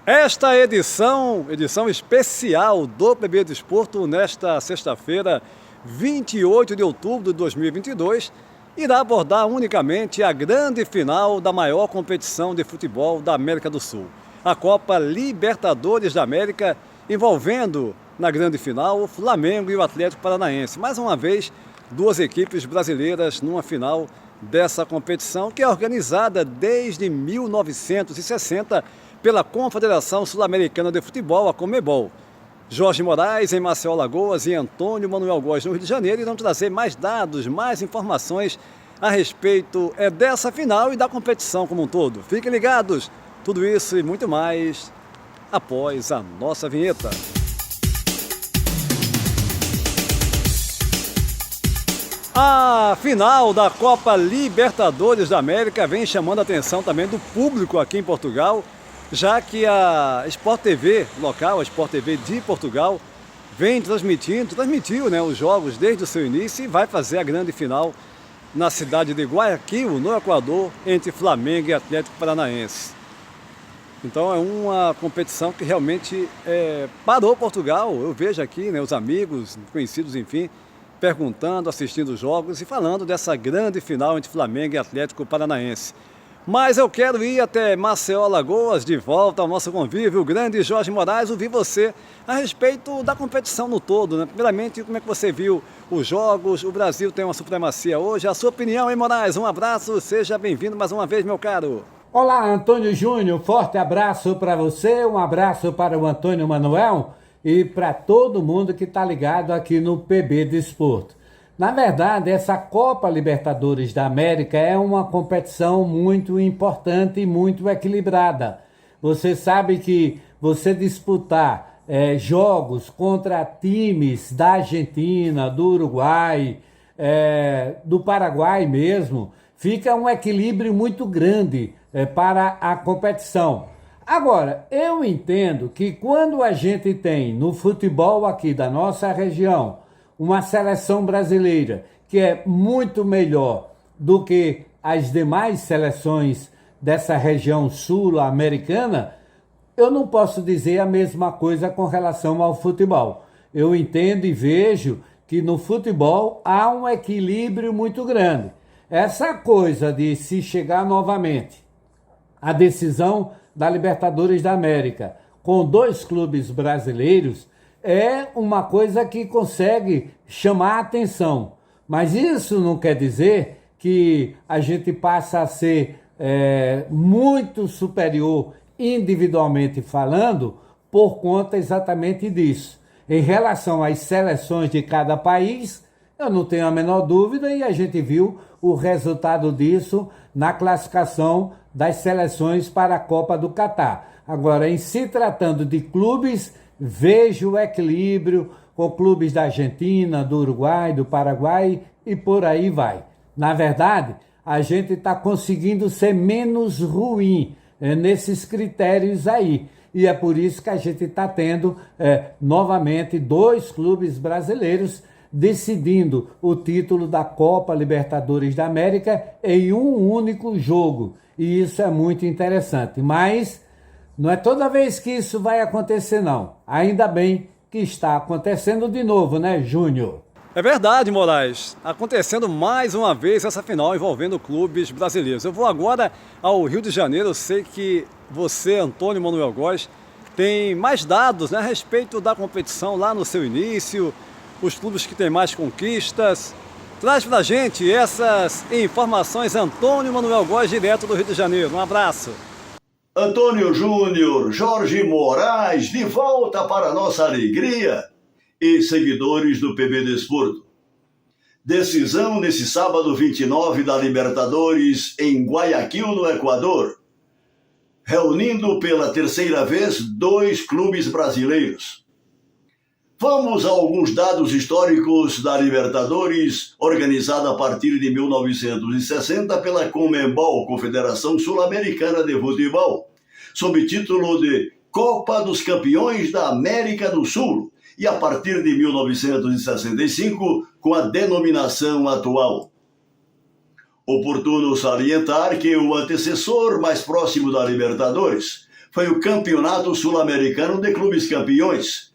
Esta edição especial do PB Desporto, nesta sexta-feira, 28 de outubro de 2022, irá abordar unicamente a grande final da maior competição de futebol da América do Sul, a Copa Libertadores da América, envolvendo na grande final o Flamengo e o Atlético Paranaense. Mais uma vez, duas equipes brasileiras numa final dessa competição que é organizada desde 1960 pela Confederação Sul-Americana de Futebol, a Conmebol. Jorge Moraes em Maceió, Alagoas, e Antônio Manuel Góes no Rio de Janeiro irão trazer mais dados, mais informações a respeito dessa final e da competição como um todo. Fiquem ligados, tudo isso e muito mais após a nossa vinheta. A final da Copa Libertadores da América vem chamando a atenção também do público aqui em Portugal, já que a Sport TV local, a Sport TV de Portugal, vem transmitiu, né, os jogos desde o seu início e vai fazer a grande final na cidade de Guayaquil, no Equador, entre Flamengo e Atlético Paranaense. Então é uma competição que realmente parou Portugal. Eu vejo aqui, né, os amigos, conhecidos, enfim, perguntando, assistindo os jogos e falando dessa grande final entre Flamengo e Atlético Paranaense. Mas eu quero ir até Maceió, Alagoas, de volta ao nosso convívio, o grande Jorge Moraes, ouvir você a respeito da competição no todo, né? Primeiramente, como é que você viu os jogos? O Brasil tem uma supremacia hoje. A sua opinião, hein, Moraes? Um abraço, seja bem-vindo mais uma vez, meu caro. Olá, Antônio Júnior, forte abraço para você, um abraço para o Antônio Manuel e para todo mundo que está ligado aqui no PB Desporto. Na verdade, essa Copa Libertadores da América é uma competição muito importante e muito equilibrada. Você sabe que você disputar jogos contra times da Argentina, do Uruguai, do Paraguai mesmo, fica um equilíbrio muito grande para a competição. Agora, eu entendo que quando a gente tem no futebol aqui da nossa região uma seleção brasileira que é muito melhor do que as demais seleções dessa região sul-americana, eu não posso dizer a mesma coisa com relação ao futebol. Eu entendo e vejo que no futebol há um equilíbrio muito grande. Essa coisa de se chegar novamente à decisão da Libertadores da América com dois clubes brasileiros é uma coisa que consegue chamar a atenção. Mas isso não quer dizer que a gente passa a ser muito superior individualmente falando por conta exatamente disso. Em relação às seleções de cada país, eu não tenho a menor dúvida e a gente viu o resultado disso na classificação das seleções para a Copa do Catar. Agora, em se tratando de clubes, vejo o equilíbrio com clubes da Argentina, do Uruguai, do Paraguai e por aí vai. Na verdade, a gente está conseguindo ser menos ruim nesses critérios aí. E é por isso que a gente está tendo novamente dois clubes brasileiros decidindo o título da Copa Libertadores da América em um único jogo. E isso é muito interessante. Mas não é toda vez que isso vai acontecer, não. Ainda bem que está acontecendo de novo, né, Júnior? É verdade, Moraes. Acontecendo mais uma vez essa final envolvendo clubes brasileiros. Eu vou agora ao Rio de Janeiro. Eu sei que você, Antônio Manuel Góes, tem mais dados, né, a respeito da competição lá no seu início, os clubes que têm mais conquistas. Traz pra gente essas informações, Antônio Manuel Góes, direto do Rio de Janeiro. Um abraço. Antônio Júnior, Jorge Moraes, de volta para nossa alegria e seguidores do PB Desporto. Decisão nesse sábado 29 da Libertadores em Guayaquil, no Equador, reunindo pela terceira vez dois clubes brasileiros. Vamos a alguns dados históricos da Libertadores, organizada a partir de 1960 pela Conmebol, Confederação Sul-Americana de Futebol, sob título de Copa dos Campeões da América do Sul, e a partir de 1965 com a denominação atual. Oportuno salientar que o antecessor mais próximo da Libertadores foi o Campeonato Sul-Americano de Clubes Campeões,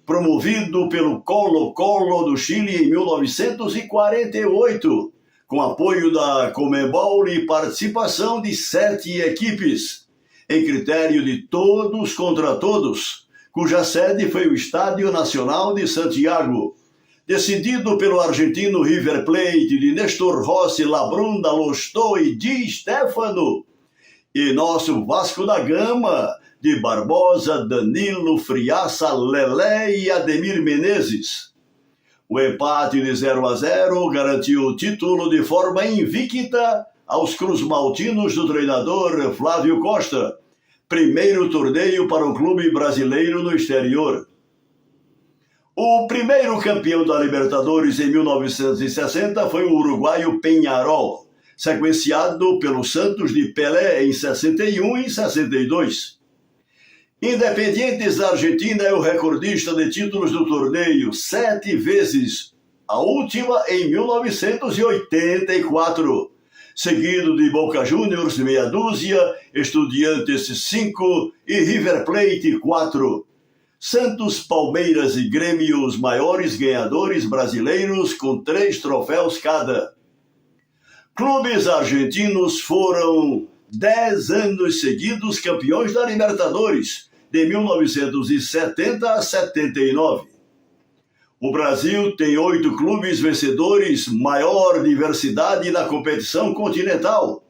promovido pelo Colo-Colo do Chile em 1948, com apoio da Conmebol e participação de 7 equipes, em critério de todos contra todos, cuja sede foi o Estádio Nacional de Santiago, decidido pelo argentino River Plate de Nestor Rossi, Labrunda, Lostó e Di Stéfano, e nosso Vasco da Gama, de Barbosa, Danilo, Friaça, Lelé e Ademir Menezes. O empate de 0-0 garantiu o título de forma invicta aos cruzmaltinos do treinador Flávio Costa, primeiro torneio para um clube brasileiro no exterior. O primeiro campeão da Libertadores em 1960 foi o uruguaio Peñarol, sequenciado pelo Santos de Pelé em 61 e 62. Independientes da Argentina é o recordista de títulos do torneio, 7 vezes, a última em 1984, seguido de Boca Juniors, meia dúzia, Estudiantes 5 e River Plate 4. Santos, Palmeiras e Grêmio, os maiores ganhadores brasileiros, com 3 troféus cada. Clubes argentinos foram 10 anos seguidos campeões da Libertadores, de 1970 a 79. O Brasil tem 8 clubes vencedores, maior diversidade na competição continental.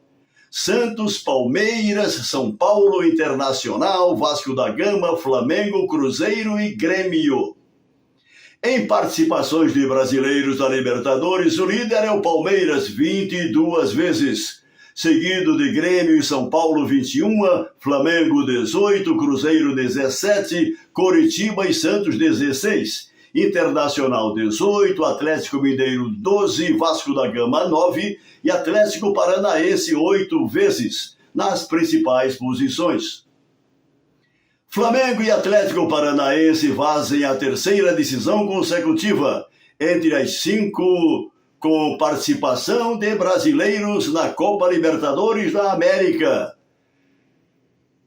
Santos, Palmeiras, São Paulo, Internacional, Vasco da Gama, Flamengo, Cruzeiro e Grêmio. Em participações de brasileiros da Libertadores, o líder é o Palmeiras, 22 vezes, seguido de Grêmio e São Paulo, 21, Flamengo, 18, Cruzeiro, 17, Coritiba e Santos, 16, Internacional, 18, Atlético Mineiro, 12, Vasco da Gama, 9 e Atlético Paranaense, 8 vezes, nas principais posições. Flamengo e Atlético Paranaense fazem a 3ª decisão consecutiva, entre as 5 com participação de brasileiros na Copa Libertadores da América.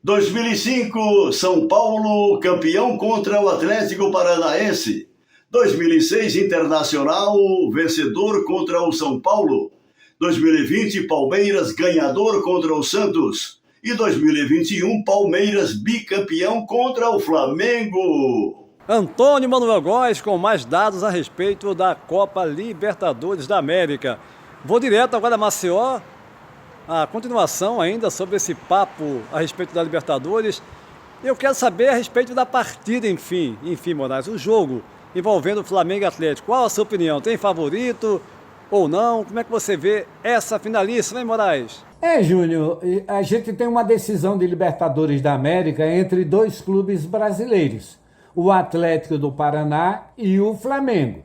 2005, São Paulo, campeão contra o Atlético Paranaense. 2006, Internacional, vencedor contra o São Paulo. 2020, Palmeiras, ganhador contra o Santos. E 2021, Palmeiras, bicampeão contra o Flamengo. Antônio Manuel Góes com mais dados a respeito da Copa Libertadores da América. Vou direto agora a Maceió, a continuação ainda sobre esse papo a respeito da Libertadores. Eu quero saber a respeito da partida, enfim, Moraes, o jogo envolvendo Flamengo e Atlético. Qual a sua opinião? Tem favorito ou não? Como é que você vê essa finalíssima, hein, Moraes? Júnior, a gente tem uma decisão de Libertadores da América entre 2 clubes brasileiros, o Atlético do Paraná e o Flamengo.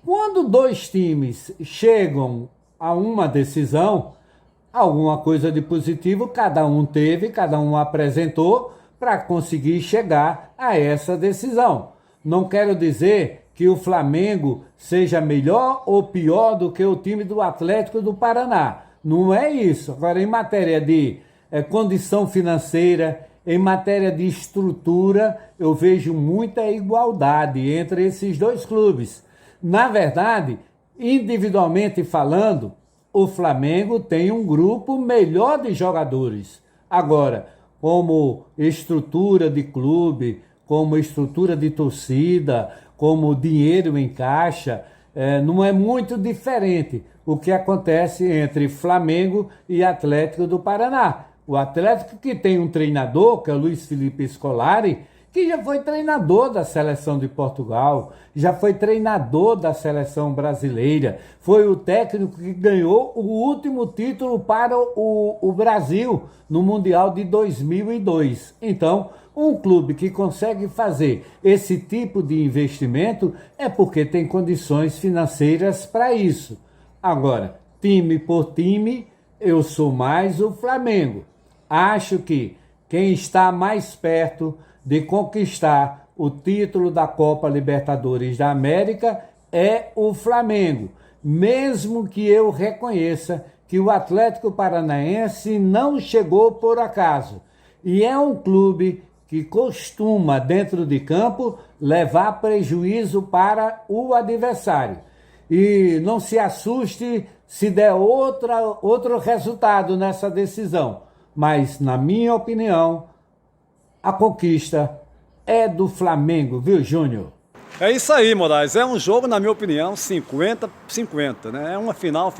Quando 2 times chegam a uma decisão, alguma coisa de positivo cada um teve, cada um apresentou para conseguir chegar a essa decisão. Não quero dizer que o Flamengo seja melhor ou pior do que o time do Atlético do Paraná. Não é isso. Agora, em matéria de condição financeira, em matéria de estrutura, eu vejo muita igualdade entre esses 2 clubes. Na verdade, individualmente falando, o Flamengo tem um grupo melhor de jogadores. Agora, como estrutura de clube, como estrutura de torcida, como dinheiro em caixa, não é muito diferente o que acontece entre Flamengo e Atlético do Paraná. O Atlético que tem um treinador, que é o Luiz Felipe Scolari, que já foi treinador da seleção de Portugal, já foi treinador da seleção brasileira, foi o técnico que ganhou o último título para o Brasil no Mundial de 2002. Então, um clube que consegue fazer esse tipo de investimento é porque tem condições financeiras para isso. Agora, time por time, eu sou mais o Flamengo. Acho que quem está mais perto de conquistar o título da Copa Libertadores da América é o Flamengo, mesmo que eu reconheça que o Atlético Paranaense não chegou por acaso. E é um clube que costuma, dentro de campo, levar prejuízo para o adversário. E não se assuste se der outro resultado nessa decisão. Mas, na minha opinião, a conquista é do Flamengo, viu, Júnior? É isso aí, Moraes. É um jogo, na minha opinião, 50-50, né? É uma final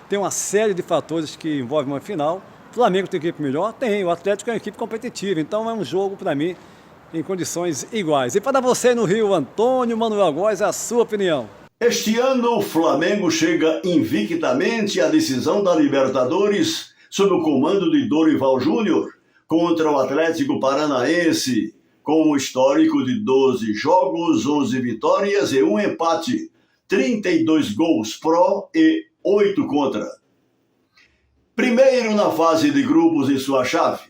tem uma série de fatores que envolvem uma final. O Flamengo tem equipe melhor? Tem. O Atlético é uma equipe competitiva. Então é um jogo, para mim, em condições iguais. E para você no Rio, Antônio Manuel Góes, a sua opinião? Este ano, o Flamengo chega invictamente à decisão da Libertadores sob o comando de Dorival Júnior contra o Atlético Paranaense, com um histórico de 12 jogos, 11 vitórias e 1 empate, 32 gols pró e 8 contra. Primeiro na fase de grupos em sua chave,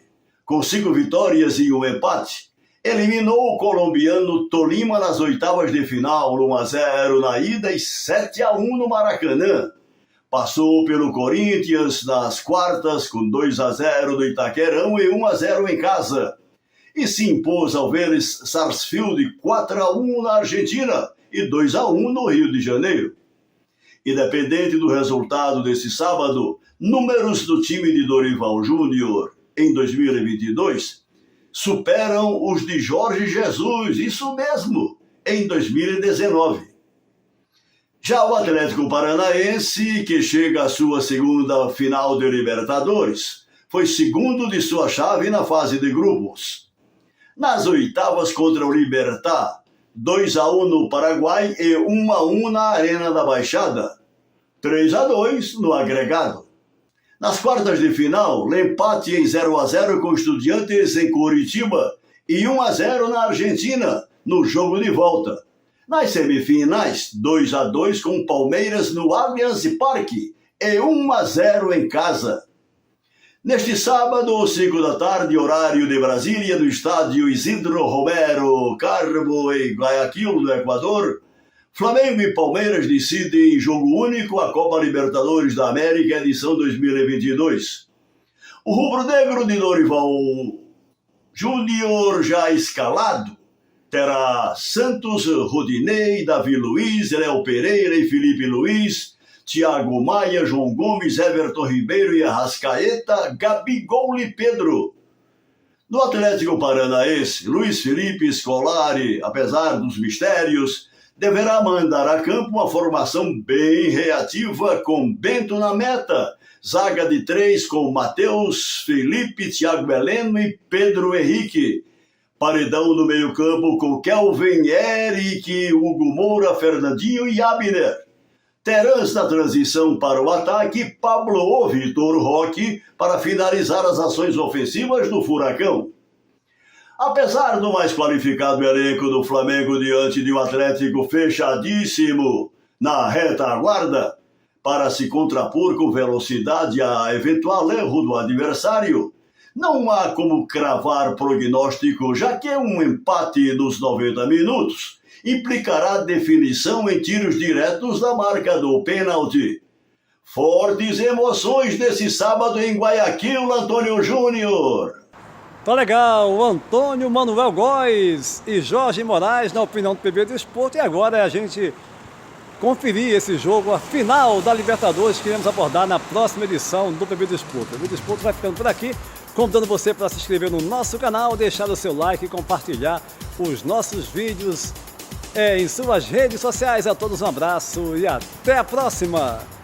com 5 vitórias e 1 empate, eliminou o colombiano Tolima nas oitavas de final, 1-0 na ida e 7-1 no Maracanã. Passou pelo Corinthians nas quartas com 2-0 no Itaquerão e 1-0 em casa. E se impôs ao Vélez Sarsfield 4-1 na Argentina e 2-1 no Rio de Janeiro. Independente do resultado desse sábado, números do time de Dorival Júnior em 2022 superam os de Jorge Jesus, isso mesmo, em 2019. Já o Atlético Paranaense, que chega à sua segunda final de Libertadores, foi segundo de sua chave na fase de grupos. Nas oitavas contra o Libertad, 2-1 no Paraguai e 1-1 na Arena da Baixada, 3-2 no agregado. Nas quartas de final, empate em 0-0 com Estudiantes em Curitiba e 1-0 na Argentina, no jogo de volta. Nas semifinais, 2-2 com Palmeiras no Allianz Parque e 1-0 em casa. Neste sábado, 5 da tarde, horário de Brasília, no estádio Isidro Romero Carbo, em Guayaquil, no Equador, Flamengo e Palmeiras decidem em jogo único a Copa Libertadores da América, edição 2022. O rubro-negro de Dorival Júnior, já escalado, terá Santos, Rodinei, Davi Luiz, Léo Pereira e Felipe Luiz, Thiago Maia, João Gomes, Everton Ribeiro e Arrascaeta, Gabigol e Pedro. No Atlético Paranaense, Luiz Felipe Scolari, apesar dos mistérios, deverá mandar a campo uma formação bem reativa com Bento na meta, zaga de 3 com Matheus, Felipe, Thiago Heleno e Pedro Henrique. Paredão no meio-campo com Kelvin, Eric, Hugo Moura, Fernandinho e Abner. Terãs na transição para o ataque, Pablo ou Vitor Roque para finalizar as ações ofensivas do Furacão. Apesar do mais qualificado elenco do Flamengo diante de um Atlético fechadíssimo na retaguarda, para se contrapor com velocidade a eventual erro do adversário, não há como cravar prognóstico, já que um empate nos 90 minutos implicará definição em tiros diretos da marca do pênalti. Fortes emoções desse sábado em Guayaquil, Antônio Júnior. Tá legal, o Antônio Manuel Góes e Jorge Moraes na opinião do PB do Esporte. E agora é a gente conferir esse jogo, a final da Libertadores, que iremos abordar na próxima edição do PB do Esporte. O PB do Esporte vai ficando por aqui, convidando você para se inscrever no nosso canal, deixar o seu like e compartilhar os nossos vídeos em suas redes sociais. A todos um abraço e até a próxima!